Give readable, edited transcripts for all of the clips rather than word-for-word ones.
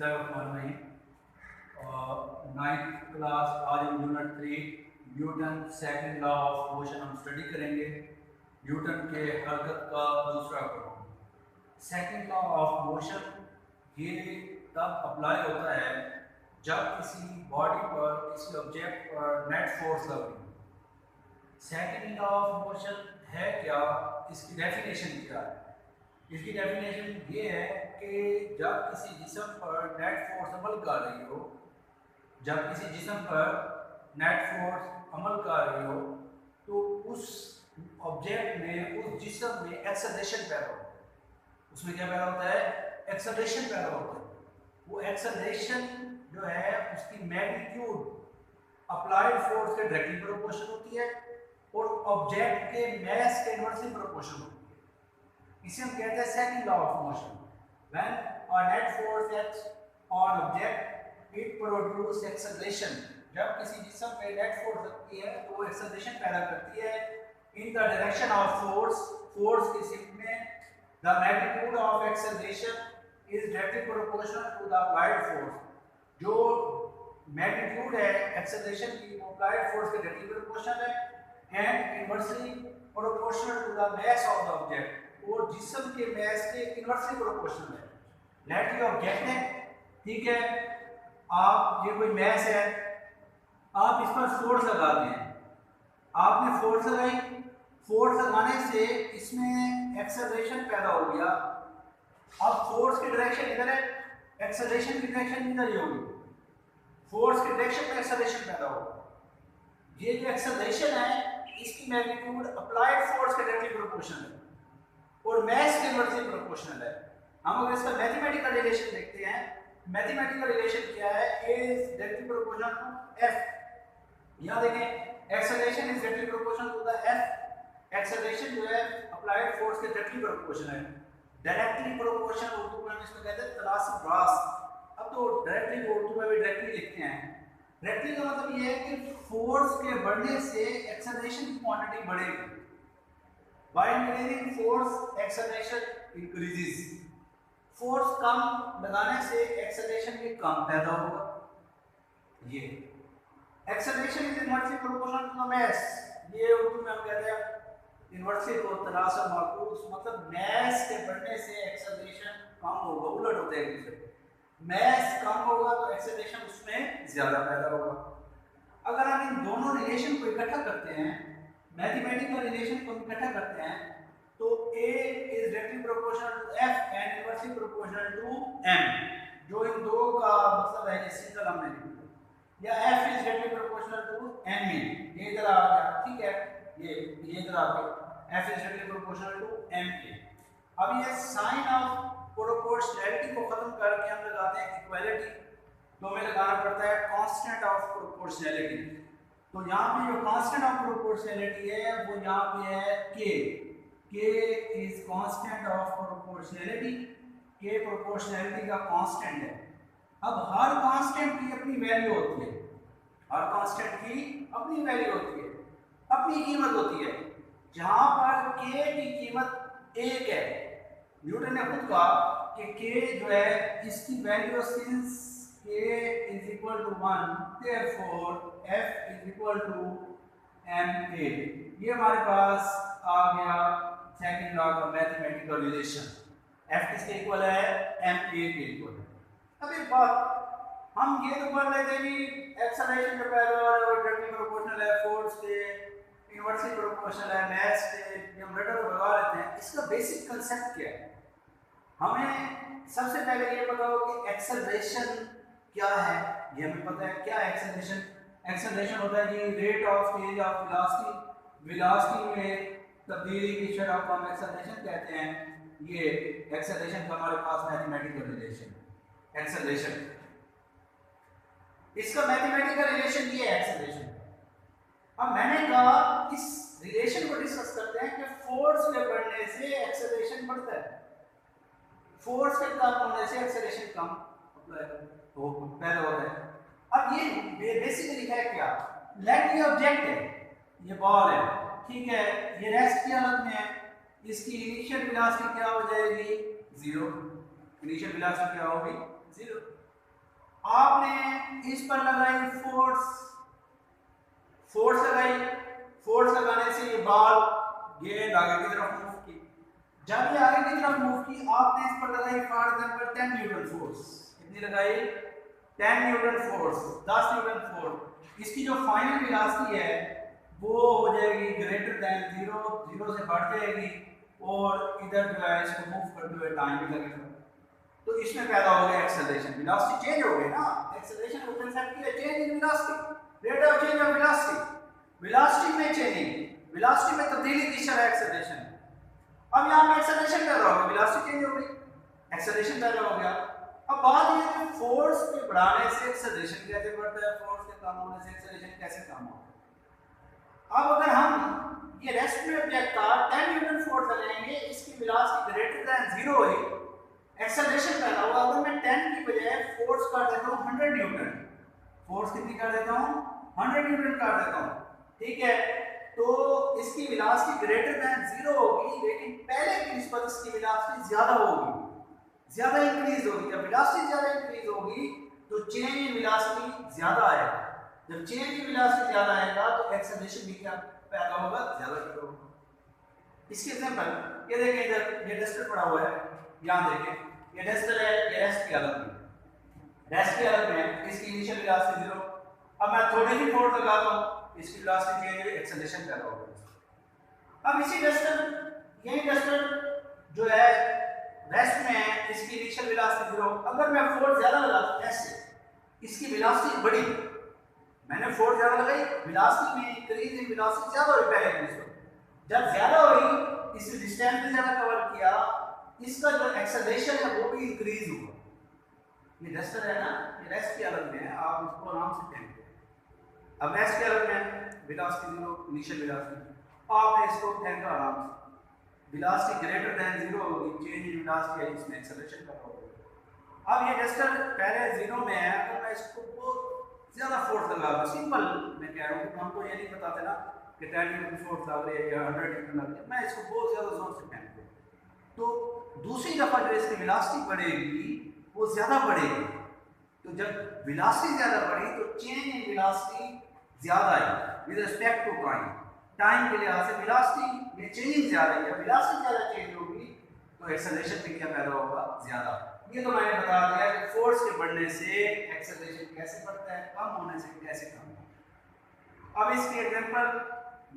Ninth class आज हम unit 3 Newton second law of motion हम स्टडी करेंगे। न्यूटन के हरकत का दूसरा कानून सेकंड लॉ ऑफ मोशन ये तब अप्लाई होता है जब किसी बॉडी पर किसी ऑब्जेक्ट पर नेट फोर्स लग रही हो। सेकंड लॉ ऑफ मोशन है क्या, इसकी डेफिनेशन क्या है? इसकी डेफिनेशन ये है कि जब किसी जिस्म पर नेट फोर्स अमल कर रही हो, जब किसी जिस्म पर नेट फोर्स अमल कर रही हो तो उस ऑब्जेक्ट में, उस जिस्म में एक्सेलरेशन पैदा होता है। उसमें क्या पैदा होता है? एक्सेलरेशन पैदा होता है। वो एक्सेलरेशन जो है उसकी मैग्नीट्यूड अप्लाइड फोर्स के डायरेक्टली प्रोपोर्शनल होती है और ऑब्जेक्ट के मास के इनवर्सली प्रोपोर्शनल होती है। इसे हम कहते हैं second law of motion. When a net force acts on object it produce acceleration. जब किसी जिस्म पे नेट फोर्स लगती है तो वो एक्सेलरेशन पैदा करती है in the direction of force. Force की शिफ्ट में the magnitude of acceleration is directly proportional to the applied force. जो मैग्नीट्यूड है एक्सेलरेशन की वो अप्लाइड फोर्स के डायरेक्टली प्रोपोर्शनल है and inversely proportional to the mass of the object. और जिस्म के मास के इनवर्सली प्रोपोर्शनल है। लेट ये ऑब्जेक्ट है, ठीक है, आप ये कोई मास है, आप इस पर फोर्स लगाते हैं, आपने फोर्स लगाई, फोर्स लगाने से इसमें एक्सेलरेशन पैदा हो गया। अब फोर्स की डायरेक्शन इधर है, एक्सेलरेशन की डायरेक्शन इधर ही होगी। फोर्स की डायरेक्शन में एक्सेलरेशन पैदा होगा। ये जो एक्सेलरेशन है इसकी मैग्नीट्यूड अप्लाइड फोर्स के डायरेक्टली प्रोपोर्शनल है और मास के इनवर्सली प्रोपोर्शनल है। हम अगर इसका मैथमेटिकल रिलेशन देखते हैं, मैथमेटिकल रिलेशन क्या है? A is directly proportional to F। यहाँ देखें acceleration is directly proportional to the F। Acceleration जो है अप्लाइड फोर्स के डायरेक्टली प्रोपोर्शनल है। डायरेक्टली प्रोपोर्शनल उर्दू में हम इसको कहते हैं तलासी ब्रास। अब तो डायरेक्टली उर्दू में भी डायरेक्टली लिखते हैं। डायरेक्टली का मतलब ये है कि फोर्स के बढ़ने से एक्सेलरेशन की क्वांटिटी बढ़ेगी। By increasing force, acceleration increases। Force कम लगाने से एक्सेलरेशन भी कम पैदा होगा। ये acceleration is inversely proportional to the mass. ये उर्दू में हम कहते हैं इनवर्सली को तनासब माकूस, मतलब मास के बढ़ने से एक्सेलरेशन कम होगा, उलट होता है एक मास कम होगा तो एक्सेलरेशन उसमें ज्यादा पैदा होगा। अगर हम इन दोनों रिलेशन को इकट्ठा करते हैं, मैथमेटिकल रिलेशन को इकट्ठा करते हैं तो A is directly proportional to F and inversely proportional to M। जो इन दो का मतलब है ये सिंगल हमने लिखा, या F is directly proportional to M में, ये इधर आ गया, ठीक है, ये इधर आ गया, F is directly proportional to M के। अब ये साइन ऑफ प्रोपोर्शनैलिटी को खत्म करके हम लगाते हैं इक्वालिटी। तो हमें लगाना पड़ता है कांस्टेंट ऑफ प्रोपोर्शनैलिटी। तो यहाँ पे जो कांस्टेंट ऑफ प्रोपोर्शनैलिटी है वो यहाँ पे है K is constant of proportionality. K proportionality का कांस्टेंट है। अब हर कांस्टेंट की अपनी वैल्यू होती है, हर कांस्टेंट की अपनी वैल्यू होती है, अपनी कीमत होती है। जहाँ पर K की कीमत 1 है, न्यूटन ने खुद कहा कि K जो है इसकी value since K is equal to 1 therefore F is equal to ma। ये हमारे पास आ गया सेकंड लॉ का मैथमेटिकल रिलेशन। F किसके इक्वल है? ma के इक्वल है। अब एक बात हम ये तो कर लेते हैं कि एक्सेलरेशन जो पैदा हो रहा है वो डायरेक्टली प्रोपोर्शनल है फोर्स के, इनवर्सली प्रोपोर्शनल है मास के, हम रटल लगा लेते हैं। इसका बेसिक कांसेप्ट क्या है? हमें सबसे पहले ये पता हो कि एक्सेलरेशन क्या है। ये हमें पता है क्या है एक्सेलरेशन। एक्सेलरेशन होता है कि rate of change of velocity, velocity में तब्दीली की शरह को हम एक्सेलरेशन कहते हैं। ये एक्सेलरेशन का हमारे पास मैथमेटिकल रिलेशन एक्सेलरेशन, इसका मैथमेटिकल रिलेशन ये है एक्सेलरेशन। अब मैंने कहा इस रिलेशन को डिस्कस करते हैं कि फोर्स के बढ़ने से एक्सेलरेशन बढ़ता है, फोर्स के कम होने से एक्सेलरेशन कम तो पैदा होता है। अब ये बेसिकली है क्या? लेट ये ऑब्जेक्ट है, ये बॉल है, ठीक है, ये रेस्ट की हालत में है, इसकी इनिशियल वेलोसिटी क्या हो जाएगी? 0। इनिशियल वेलोसिटी क्या होगी? 0। आपने इस पर लगाई फोर्स, फोर्स लगाई, फोर्स लगाने से ये बॉल गेंद आगे की तरफ मूव की। जब ये आगे की तरफ मूव की, आपने इस पर लगाई फॉर एग्जांपल 10 न्यूटन फोर्स। कितनी लगाई? 10 न्यूटन फोर्स, 10 न्यूटन फोर्स। इसकी जो फाइनल वेलोसिटी है वो हो जाएगी ग्रेटर देन 0, 0 से बढ़ जाएगी और इधर जो है इसको मूव करते हुए टाइम भी लगेगा। तो इसमें पैदा हो गया एक्सेलरेशन, वेलोसिटी चेंज हो गई ना। एक्सेलरेशन को कंसेप्ट किया change in velocity, rate of change of velocity, velocity में चेंजिंग, वेलोसिटी में तब्दीली की शरह एक्सेलरेशन। अब यहां पे एक्सेलरेशन पैदा हो गया, वेलोसिटी चेंज हो गई, एक्सेलरेशन पैदा हो गया। अब बात ये है कि फोर्स के बढ़ाने से एक्सेलरेशन कैसे बढ़ता है, फोर्स के कम होने से एक्सेलरेशन कैसे कम होता है। अब अगर हम ये रेस्ट में ऑब्जेक्ट का 10 न्यूटन फोर्स लगाएंगे, इसकी वेलोसिटी ग्रेटर देन 0 हुई, एक्सेलरेशन पैदा होगा। अगर मैं 10 की बजाय फोर्स कर देता हूं 100 न्यूटन, फोर्स कितनी कर देता हूं? 100 न्यूटन कर देता हूं, ठीक है, तो इसकी वेलोसिटी ग्रेटर देन 0 होगी, लेकिन पहले की निस्बत इसकी वेलोसिटी ज्यादा होगी, ज्यादा इंक्रीज होगी। जब वेलोसिटी ज्यादा इंक्रीज होगी तो चेंज इन वेलोसिटी ज्यादा आएगा। जब चेंज इन वेलोसिटी ज्यादा आएगा तो एक्सेलरेशन भी क्या पैदा होगा? ज्यादा पैदा होगा। इसके एग्जांपल ये देखें, इधर ये डस्टर पड़ा हुआ है, यहां देखें ये डस्टर है, ये रेस्ट की हालत में, रेस्ट की हालत में इसकी इनिशियल वेलोसिटी 0। अब मैं थोड़ी सी फोर्स लगाता हूं, इसकी वेलोसिटी चेंज हुई, एक्सेलरेशन पैदा होगा। अब इसी डस्टर, यही डस्टर जो है रेस्ट में है, इसकी इनिशियल वेलोसिटी 0। अगर मैं फोर्स ज्यादा लगाता हूं ऐसे, इसकी वेलोसिटी बढ़ी, मैंने फोर्स ज्यादा लगाई, वेलोसिटी में इंक्रीज इन वेलोसिटी ज्यादा हुई पहले की निस्बत। जब ज्यादा हुई, इस डिस्टेंस में ज्यादा कवर किया, इसका जो एक्सेलरेशन है वो भी इंक्रीज होगा। ये डस्टर है ना, ये रेस्ट की हालत में है, आप इसको आराम से फेंकते हैं। अब रेस्ट की हालत में वेलोसिटी 0, इनिशियल वेलोसिटी, आपने इसको फेंका आराम से, वेलोसिटी ग्रेटर देन 0 होगी, चेंज इन वेलोसिटी है, इसमें एक्सेलरेशन का होगा। अब ये डस्टर पहले 0 में है, तो मैं इसको बहुत ज्यादा फोर्स लगाऊंगा। सिंपल मैं कह रहा हूं कि हमको ये नहीं बताते ना कि 10 न्यूटन फोर्स लग रही है या 100 न्यूटन लग रही है, मैं इसको बहुत ज्यादा जोर से फेंक दूं, तो दूसरी दफा जो इसकी वेलोसिटी बढ़ेगी वो ज्यादा बढ़ेगी। तो जब वेलोसिटी ज्यादा बढ़ी तो चेंज इन वेलोसिटी ज्यादा आई with respect to time, time के लिहाज से वेलोसिटी में चेंजिंग ज्यादा है। जब वेलोसिटी ज्यादा चेंज होगी तो एक्सेलरेशन भी क्या पैदा होगा? ज्यादा। ये तो मैंने बता दिया कि फोर्स के बढ़ने से एक्सेलरेशन कैसे बढ़ता है, कम होने से कैसे कम होता है। अब इसके एग्जांपल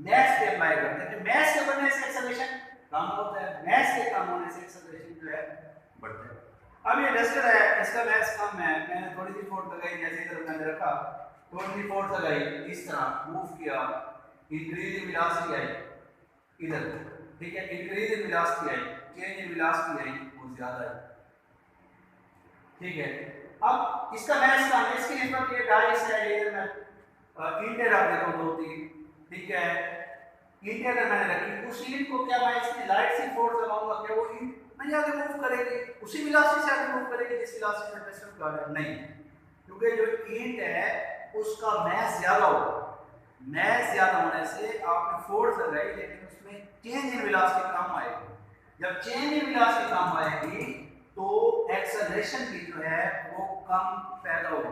मैथ पे अप्लाई करते हैं कि मैथ के बढ़ने से एक्सेलरेशन कम होता है, मैथ के कम होने से एक्सेलरेशन जो है बढ़ता है। अब ये डस्टर है, इसका मैथ कम है, मैंने थोड़ी सी फोर्स लगाई, जैसे इधर मैंने रखा, थोड़ी सी फोर्स लगाई, इस तरह मूव किया, इंक्रीज इन वेलोसिटी आई इधर, ठीक है, इंक्रीज इन वेलोसिटी आई, चेंज इन वेलोसिटी आई, वो ज्यादा है, ठीक है। अब इसका मैथ कम है, इसकी निस्बत ये डाइस है, ये मैं ईंटें रख देता हूं 2-3, ठीक है, ईंटें अगर मैंने रखी, उस ईंट को क्या मैं इसमें लाइट सी फोर्स लगाऊंगा, क्या वो ईंट नहीं आगे मूव करेगी, उसी वेलोसिटी से आगे मूव करेगी जिस वेलोसिटी से डस्टर का है? नहीं, क्योंकि जो ईंट है उसका मैस ज्यादा होगा, मैस ज्यादा होने से आपने फोर्स लगाई लेकिन उसमें चेंज इन वेलोसिटी कम आएगी। जब चेंज इन वेलोसिटी कम आएगी तो एक्सेलरेशन भी जो है वो कम पैदा होगा।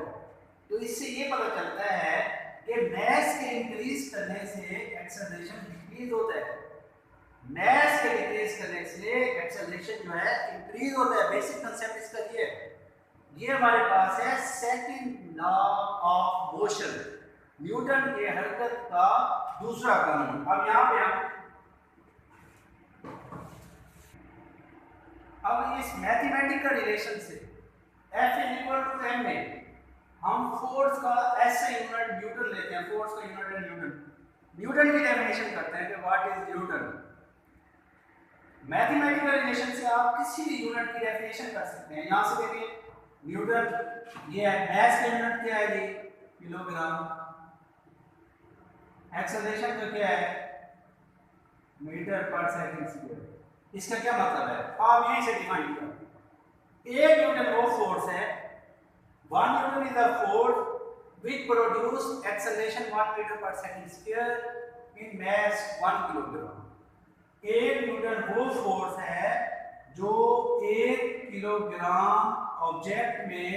तो इससे ये पता चलता है कि मैस के इंक्रीज करने से एक्सेलरेशन डिक्रीज होता है, मैस के डिक्रीज करने से एक्सेलरेशन जो है इंक्रीज होता है। बेसिक कांसेप्ट इसका ये है। ये हमारे पास है second law of motion, Newton के हरकत का दूसरा कानून। अब यहां पे अब इस मैथमेटिकल रिलेशन से F = ma हम फोर्स का ऐसे यूनिट न्यूटन लेते हैं, फोर्स का यूनिट है न्यूटन, न्यूटन की डेफिनेशन करते हैं कि what is Newton. Mathematical relation से आप किसी भी यूनिट की डेफिनेशन कर सकते हैं। यहां से देखिए न्यूटन, ये है मैस का यूनिट क्या है, ये किलोग्राम, एक्सेलरेशन का क्या है मीटर पर सेकंड स्क्वायर। इसका क्या मतलब है, आप यहीं से डिफाइन करें। एक न्यूटन वो फोर्स है, 1 newton is the force which produce acceleration 1 metre per second square in mass 1 kilogram. एक न्यूटन वो फोर्स है जो 1 किलोग्राम ऑब्जेक्ट में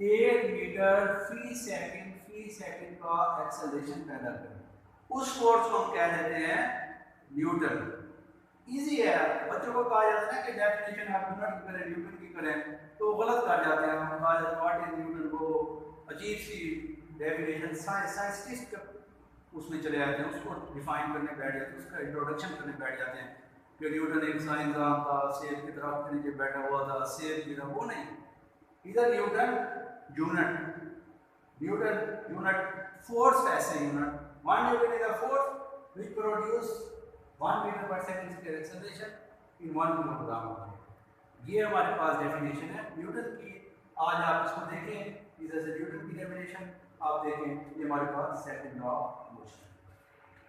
1 मीटर फी सेकंड का एक्सेलरेशन पैदा करें, उस फोर्स को हम कह देते हैं न्यूटन। इजी है, बच्चों को कहा जाता है ना कि डेफिनेशन आप यूनिट की करें, न्यूटन की करें तो गलत कर जाते हैं। हम कहा जाता है व्हाट इज न्यूटन, वो अजीब सी डेफिनेशन साइंटिस्ट उसमें चले जाते हैं, उसको डिफाइन करने बैठ जाते हैं, उसका इंट्रोडक्शन करने बैठ जाते हैं कि न्यूटन एक साइंसदान था, सेब की तरफ के नीचे बैठा हुआ था, सेब गिरा, वो नहीं। इधर न्यूटन यूनिट फोर्स ऐसे unit 1 newton is the force which produce 1 metre per second square acceleration in 1 kilogram. ये हमारे पास डेफिनेशन है न्यूटन की। आज आप इसको देखें, इधर से न्यूटन की डेफिनेशन आप देखें, ये हमारे पास सेकंड लॉ